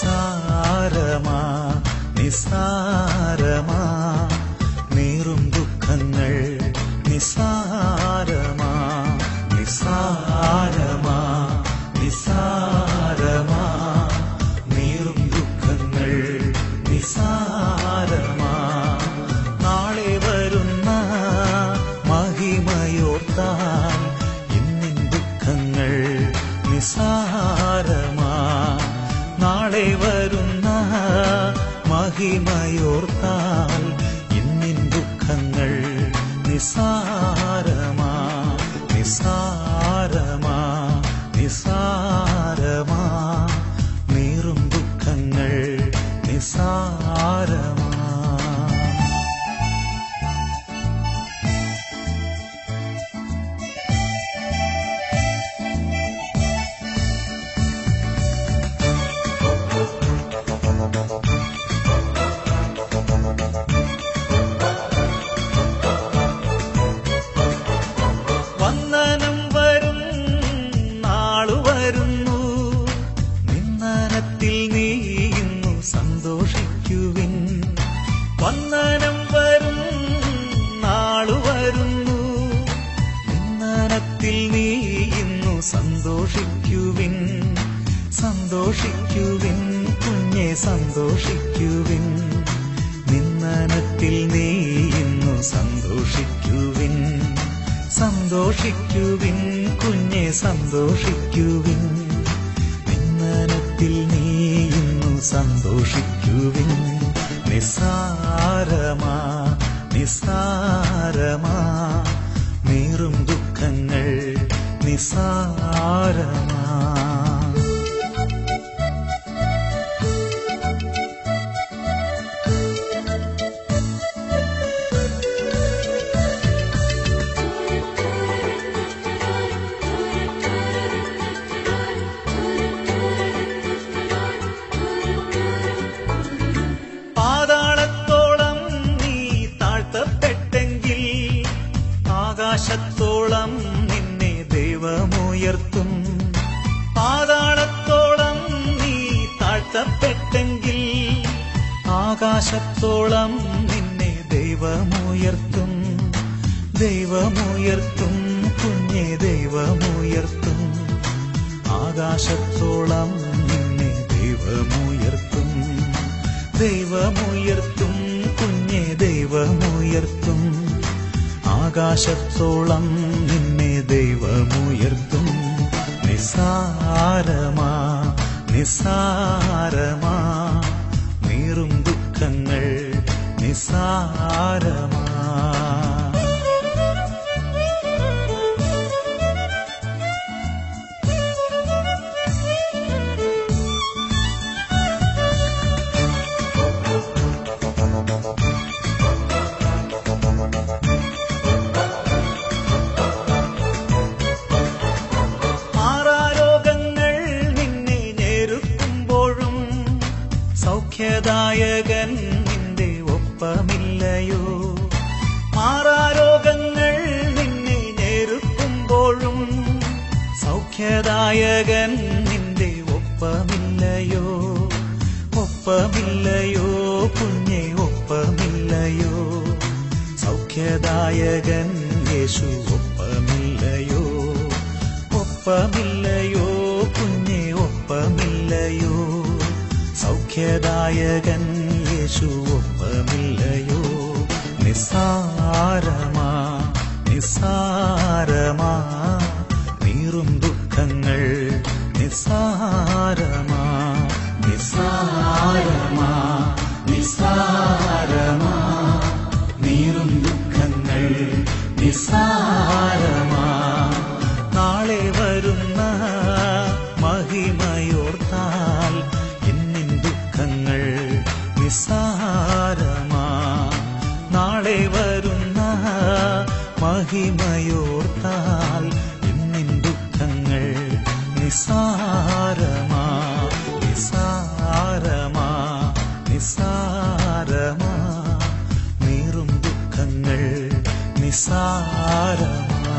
നിസ്സാരമാ നിസ്സാരമാ നീറും ദുഃഖങ്ങൾ നിസ്സാരമാ നിസ്സാരമാ നിസ്സാരമാ നീറും ദുഃഖങ്ങൾ നിസ്സാരമാ നാളെ വരുന്ന മഹിമയോർത്താൽ ഇന്നിൻ ദുഃഖങ്ങൾ നിസ്സാരമാ നാളെ വരുന്ന മഹിമയോർത്താൽ ഇന്നിൻ ദുഃഖങ്ങൾ നിസ്സാരമാ നിസ്സാരമാ നിസ്സാരമാ നീറും ദുഃഖങ്ങൾ നിസ്സാരമാ. വന്ദനം വരും നാളു വരുന്നു, നിന്ദനത്തിൽ നീ ഇന്നു സന്തോഷിക്കുവിൻ. വന്ദനം വരും നാളു വരുന്നു, നിന്ദനത്തിൽ നീ ഇന്നു സന്തോഷിക്കുവിൻ. സന്തോഷിക്കുവിൻ കുഞ്ഞെ സന്തോഷിക്കുവിൻ, നിന്ദനത്തിൽ നീ ഇന്നു സന്തോഷിക്കുവിൻ. സന്തോഷിക്കുവിൻ കുഞ്ഞെ സന്തോഷിക്കുവിൻ, നിന്ദനത്തിൽ നീ ഇന്നു സന്തോഷിക്കുവിൻ. നിസ്സാരമാ നിസ്സാരമാ നീറും ദുഃഖങ്ങൾ നിസ്സാരമാ. പാതാളത്തോളം നീ താഴ്ത്തപ്പെട്ടെങ്കിൽ ആകാശത്തോളം നിന്നെ ദൈവമുയർത്തും. പാതാളത്തോളം നീ താഴ്ത്തപ്പെട്ടെങ്കിൽ ആകാശത്തോളം നിന്നെ ദൈവമുയർത്തും. ദൈവമുയർത്തും കുഞ്ഞെ ദൈവമുയർത്തും, ആകാശത്തോളം നിന്നെ ദൈവമുയർത്തും. ദൈവമുയർത്തും കുഞ്ഞെ ദൈവമുയർത്തും, ആകാശത്തോളം നിന്നെ ദൈവമുയർത്തും. നിസ്സാരമാ നിസ്സാരമാ നീറും ദുഃഖങ്ങൾ നിസ്സാരമാ. സൗഖ്യദായകൻ നിന്റെ ഒപ്പമില്ലയോ? മാറാരോഗങ്ങൾ നിന്നെ ഞെരുക്കുമ്പോഴും സൗഖ്യദായകൻ നിന്റെ ഒപ്പമില്ലയോ? ഒപ്പമില്ലയോ കുഞ്ഞെ ഒപ്പമില്ലയോ? സൗഖ്യദായകൻ യേശു ഒപ്പമില്ലയോ? ഒപ്പമില്ലയോ കുഞ്ഞെ ഒപ്പമില്ലയോ? സൗഖ്യദായകൻ യേശു ഒപ്പമില്ലയോ? നിസ്സാരമാ നിസ്സാരമാ നീറും ദുഃഖങ്ങൾ നിസ്സാരമാ. നിസ്സാരമാ നിസ്സാരമാ നീറും ദുഃഖങ്ങൾ നിസ്സാരമാ. നാളെ വരുന്ന മഹിമയോർത്താൽ നിസ്സാരമാ. നാളെ വരുന്ന മഹിമയോർത്താൽ ഇന്നിൻ ദുഃഖങ്ങൾ നിസ്സാരമാ. നിസ്സാരമാ നിസ്സാരമാ നീറും ദുഃഖങ്ങൾ നിസ്സാരമാ.